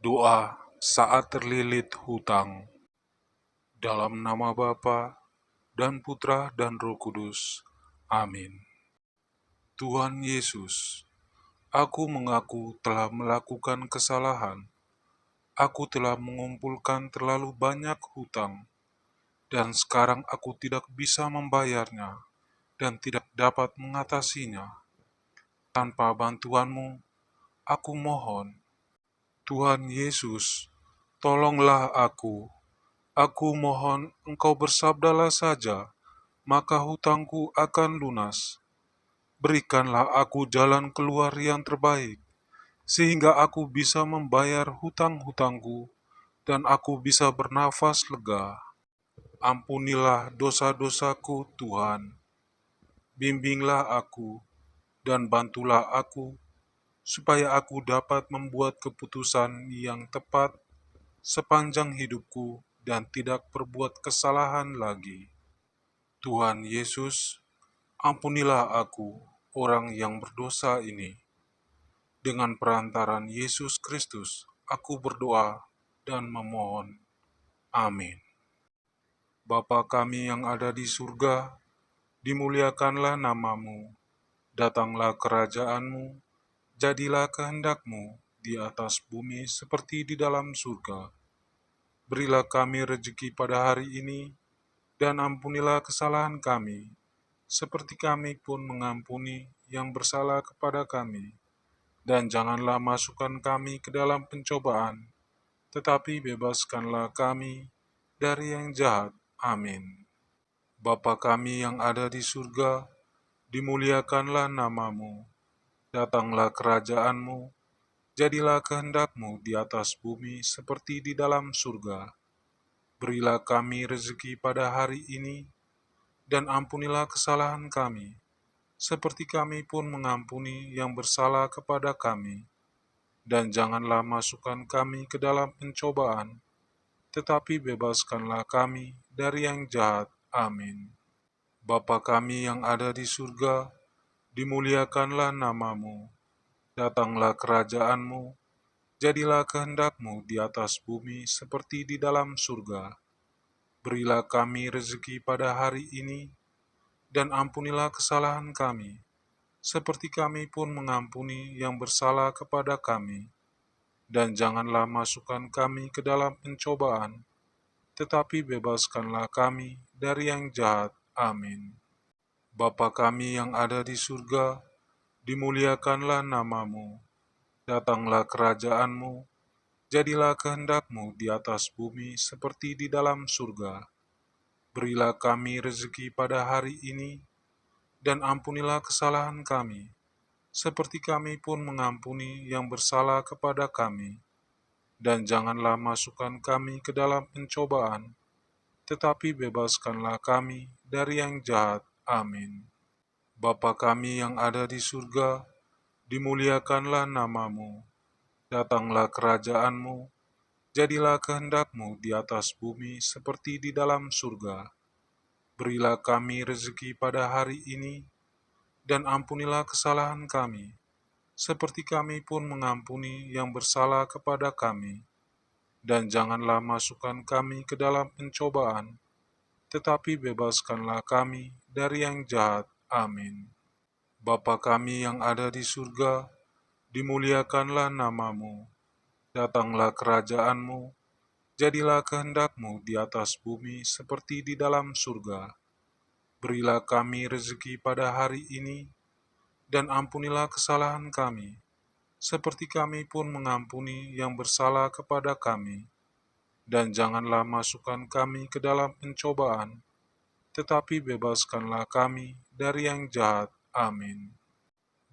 Doa saat terlilit hutang. Dalam nama Bapa dan Putra dan Roh Kudus. Amin. Tuhan Yesus, aku mengaku telah melakukan kesalahan. Aku telah mengumpulkan terlalu banyak hutang, dan sekarang aku tidak bisa membayarnya dan tidak dapat mengatasinya. Tanpa bantuan-Mu, aku mohon, Tuhan Yesus, tolonglah aku. Aku mohon Engkau bersabdalah saja, maka hutangku akan lunas. Berikanlah aku jalan keluar yang terbaik, sehingga aku bisa membayar hutang-hutangku dan aku bisa bernafas lega. Ampunilah dosa-dosaku, Tuhan. Bimbinglah aku dan bantulah aku, supaya aku dapat membuat keputusan yang tepat sepanjang hidupku dan tidak berbuat kesalahan lagi. Tuhan Yesus, ampunilah aku, orang yang berdosa ini. Dengan perantaran Yesus Kristus, aku berdoa dan memohon. Amin. Bapa kami yang ada di surga, dimuliakanlah nama-Mu. Datanglah kerajaan-Mu, jadilah kehendak-Mu di atas bumi seperti di dalam surga. Berilah kami rezeki pada hari ini, dan ampunilah kesalahan kami, seperti kami pun mengampuni yang bersalah kepada kami. Dan janganlah masukkan kami ke dalam pencobaan, tetapi bebaskanlah kami dari yang jahat. Amin. Bapa kami yang ada di surga, dimuliakanlah nama-Mu. Datanglah kerajaan-Mu, jadilah kehendak-Mu di atas bumi seperti di dalam surga. Berilah kami rezeki pada hari ini, dan ampunilah kesalahan kami, seperti kami pun mengampuni yang bersalah kepada kami. Dan janganlah masukkan kami ke dalam pencobaan, tetapi bebaskanlah kami dari yang jahat. Amin. Bapa kami yang ada di surga, dimuliakanlah nama-Mu. Datanglah kerajaan-Mu, jadilah kehendak-Mu di atas bumi seperti di dalam surga. Berilah kami rezeki pada hari ini, dan ampunilah kesalahan kami, seperti kami pun mengampuni yang bersalah kepada kami. Dan janganlah masukkan kami ke dalam pencobaan, tetapi bebaskanlah kami dari yang jahat. Amin. Bapa kami yang ada di surga, dimuliakanlah nama-Mu. Datanglah kerajaan-Mu, jadilah kehendak-Mu di atas bumi seperti di dalam surga. Berilah kami rezeki pada hari ini, dan ampunilah kesalahan kami, seperti kami pun mengampuni yang bersalah kepada kami. Dan janganlah masukkan kami ke dalam pencobaan, tetapi bebaskanlah kami dari yang jahat. Amin. Bapa kami yang ada di surga, dimuliakanlah nama-Mu. Datanglah kerajaan-Mu, jadilah kehendak-Mu di atas bumi seperti di dalam surga. Berilah kami rezeki pada hari ini, dan ampunilah kesalahan kami, seperti kami pun mengampuni yang bersalah kepada kami. Dan janganlah masukkan kami ke dalam pencobaan, tetapi bebaskanlah kami dari yang jahat. Amin. Bapa kami yang ada di surga, dimuliakanlah nama-Mu. Datanglah kerajaan-Mu, jadilah kehendak-Mu di atas bumi seperti di dalam surga. Berilah kami rezeki pada hari ini, dan ampunilah kesalahan kami, seperti kami pun mengampuni yang bersalah kepada kami. Dan janganlah masukkan kami ke dalam pencobaan, tetapi bebaskanlah kami dari yang jahat. Amin.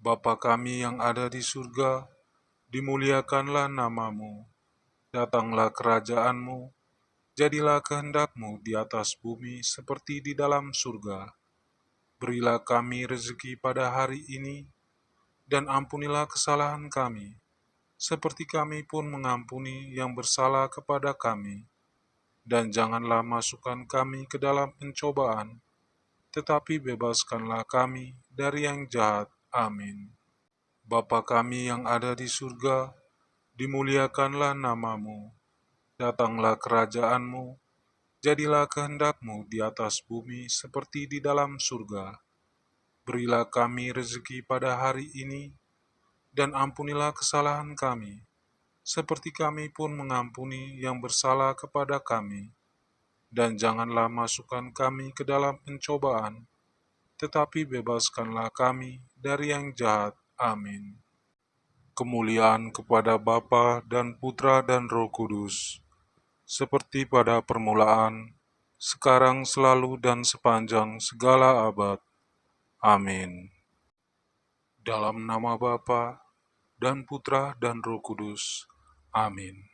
Bapa kami yang ada di surga, dimuliakanlah nama-Mu. Datanglah kerajaan-Mu, jadilah kehendak-Mu di atas bumi seperti di dalam surga. Berilah kami rezeki pada hari ini, dan ampunilah kesalahan kami, seperti kami pun mengampuni yang bersalah kepada kami. Dan janganlah masukkan kami ke dalam pencobaan, tetapi bebaskanlah kami dari yang jahat. Amin. Bapa kami yang ada di surga, dimuliakanlah namamu, datanglah kerajaanmu, jadilah kehendakmu di atas bumi seperti di dalam surga. Berilah kami rezeki pada hari ini, dan ampunilah kesalahan kami, seperti kami pun mengampuni yang bersalah kepada kami. Dan janganlah masukkan kami ke dalam pencobaan, tetapi bebaskanlah kami dari yang jahat. Amin. Kemuliaan kepada Bapa dan Putra dan Roh Kudus, seperti pada permulaan, sekarang, selalu, dan sepanjang segala abad. Amin. Dalam nama Bapa dan Putra dan Roh Kudus. Amin.